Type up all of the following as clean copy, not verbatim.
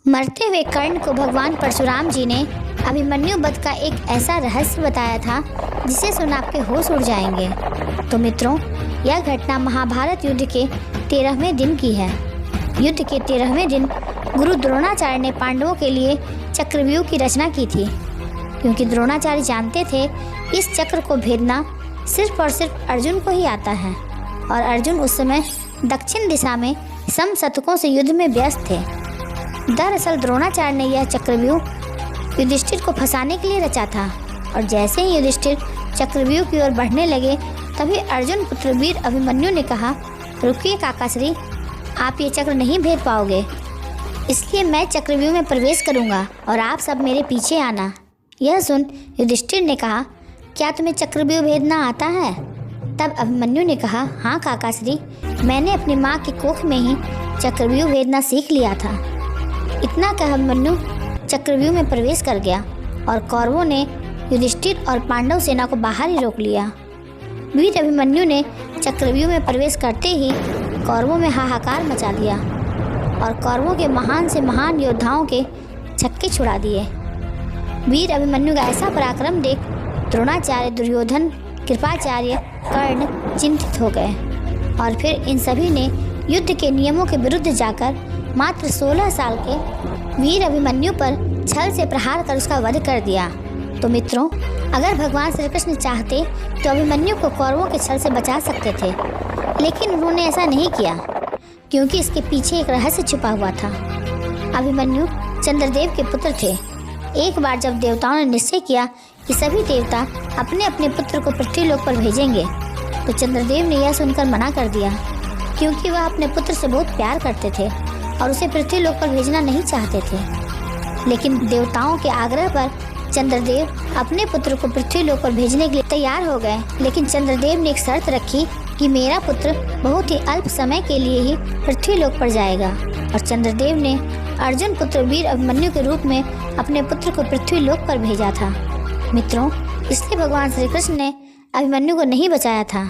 मरते हुए कर्ण को भगवान परशुराम जी ने अभिमन्यु वध का एक ऐसा रहस्य बताया था जिसे सुन आपके होश उड़ जाएंगे। तो मित्रों, यह घटना महाभारत युद्ध के 13वें दिन की है। युद्ध के 13वें दिन गुरु द्रोणाचार्य ने पांडवों के लिए चक्रव्यूह की रचना की थी, क्योंकि द्रोणाचार्य जानते थे इस चक्र को भेदना सिर्फ और सिर्फ अर्जुन को ही आता है, और अर्जुन उस समय दक्षिण दिशा में समशतकों से युद्ध में व्यस्त थे। दरअसल द्रोणाचार्य ने यह चक्रव्यूह युधिष्ठिर को फंसाने के लिए रचा था, और जैसे ही युधिष्ठिर चक्रव्यूह की ओर बढ़ने लगे तभी अर्जुन पुत्र वीर अभिमन्यु ने कहा, रुकिए काकाश्री, आप ये चक्र नहीं भेद पाओगे, इसलिए मैं चक्रव्यूह में प्रवेश करूंगा और आप सब मेरे पीछे आना। यह सुन युधिष्ठिर ने कहा, क्या तुम्हें चक्रव्यूह भेदना आता है? तब अभिमन्यु ने कहा, हाँ काकाश्री, मैंने अपनी माँ की कोख में ही चक्रव्यूह भेदना सीख लिया था। इतना कह अभिमन्यु चक्रव्यूह में प्रवेश कर गया और कौरवों ने युधिष्ठिर और पांडव सेना को बाहर ही रोक लिया। वीर अभिमन्यु ने चक्रव्यूह में प्रवेश करते ही कौरवों में हाहाकार मचा दिया और कौरवों के महान से महान योद्धाओं के छक्के छुड़ा दिए। वीर अभिमन्यु का ऐसा पराक्रम देख द्रोणाचार्य, दुर्योधन, कृपाचार्य, कर्ण चिंतित हो गए और फिर इन सभी ने युद्ध के नियमों के विरुद्ध जाकर मात्र 16 साल के वीर अभिमन्यु पर छल से प्रहार कर उसका वध कर दिया। तो मित्रों, अगर भगवान श्री कृष्ण चाहते तो अभिमन्यु को कौरवों के छल से बचा सकते थे, लेकिन उन्होंने ऐसा नहीं किया, क्योंकि इसके पीछे एक रहस्य छुपा हुआ था। अभिमन्यु चंद्रदेव के पुत्र थे। एक बार जब देवताओं ने निश्चय किया कि सभी देवता अपने अपने पुत्र को पृथ्वीलोक पर भेजेंगे, तो चंद्रदेव ने यह सुनकर मना कर दिया, क्योंकि वह अपने पुत्र से बहुत प्यार करते थे और उसे पृथ्वीलोक पर भेजना नहीं चाहते थे। लेकिन देवताओं के आग्रह पर चंद्रदेव अपने पुत्र को पृथ्वीलोक पर भेजने के लिए तैयार हो गए। लेकिन चंद्रदेव ने एक शर्त रखी कि मेरा पुत्र बहुत ही अल्प समय के लिए ही पृथ्वीलोक पर जाएगा, और चंद्रदेव ने अर्जुन पुत्र वीर अभिमन्यु के रूप में अपने पुत्र को पृथ्वीलोक पर भेजा था। मित्रों, इसलिए भगवान श्री कृष्ण ने अभिमन्यु को नहीं बचाया था।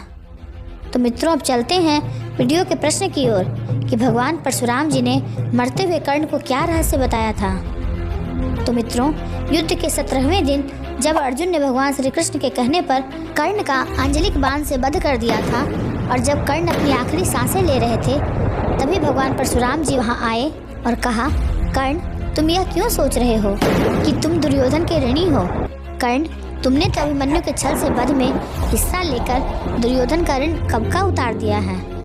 तो मित्रों, अब चलते हैं वीडियो के प्रश्न की ओर कि भगवान परशुराम जी ने मरते हुए कर्ण को क्या रहस्य बताया था। तो मित्रों, युद्ध के 17वें दिन जब अर्जुन ने भगवान श्री कृष्ण के कहने पर कर्ण का अंजलिक बाण से वध कर दिया था, और जब कर्ण अपनी आखिरी सांसें ले रहे थे, तभी भगवान परशुराम जी वहां आए और कहा, कर्ण, तुम यह क्यों सोच रहे हो कि तुम दुर्योधन के ऋणी हो? कर्ण, तुमने तो अभिमन्यु के छल से वध में हिस्सा लेकर दुर्योधन का ऋण कब का उतार दिया है।